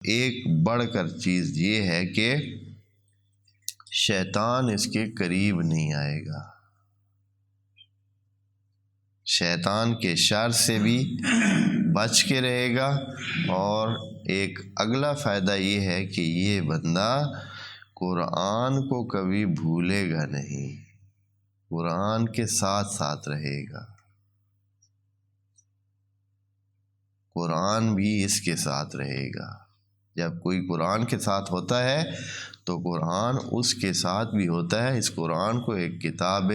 ایک بڑھ کر چیز یہ ہے کہ شیطان اس کے قریب نہیں آئے گا، شیطان کے شر سے بھی بچ کے رہے گا، اور ایک اگلا فائدہ یہ ہے کہ یہ بندہ قرآن کو کبھی بھولے گا نہیں، قرآن کے ساتھ ساتھ رہے گا، قرآن بھی اس کے ساتھ رہے گا۔ جب کوئی قرآن کے ساتھ ہوتا ہے تو قرآن اس کے ساتھ بھی ہوتا ہے۔ اس قرآن کو ایک کتاب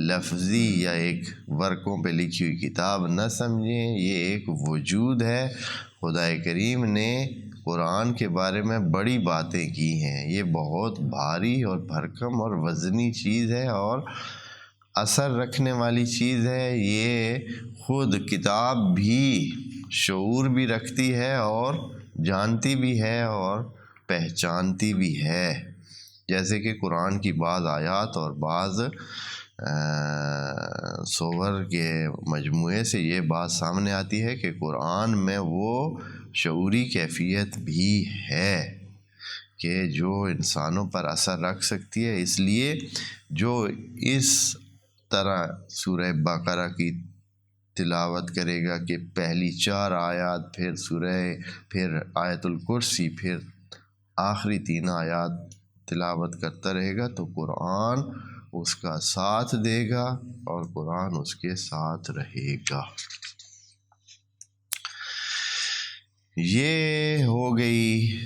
لفظی یا ایک ورقوں پہ لکھی ہوئی کتاب نہ سمجھیں، یہ ایک وجود ہے۔ خدا کریم نے قرآن کے بارے میں بڑی باتیں کی ہیں، یہ بہت بھاری اور بھرکم اور وزنی چیز ہے اور اثر رکھنے والی چیز ہے۔ یہ خود کتاب بھی شعور بھی رکھتی ہے اور جانتی بھی ہے اور پہچانتی بھی ہے، جیسے کہ قرآن کی بعض آیات اور بعض سور کے مجموعے سے یہ بات سامنے آتی ہے کہ قرآن میں وہ شعوری کیفیت بھی ہے کہ جو انسانوں پر اثر رکھ سکتی ہے۔ اس لیے جو اس طرح سورہ بقرہ کی تلاوت کرے گا کہ پہلی 4 آیات، پھر آیت الکرسی، پھر آخری 3 آیات تلاوت کرتا رہے گا تو قرآن اس کا ساتھ دے گا اور قرآن اس کے ساتھ رہے گا۔ یہ ہو گئی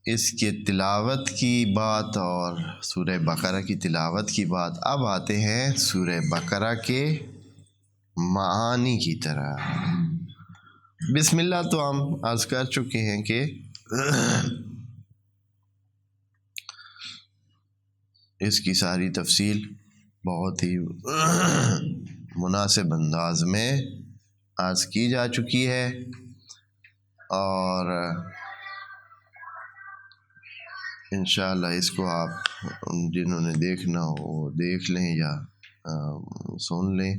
اس کے تلاوت کی بات اور سورہ بقرہ کی تلاوت کی بات۔ اب آتے ہیں سورہ بقرہ کے معانی کی طرح۔ بسم اللہ تو ہم عرض کر چکے ہیں کہ اس کی ساری تفصیل بہت ہی مناسب انداز میں عرض کی جا چکی ہے، اور انشاءاللہ اس کو آپ جنہوں نے دیکھنا ہو وہ دیکھ لیں یا سن لیں۔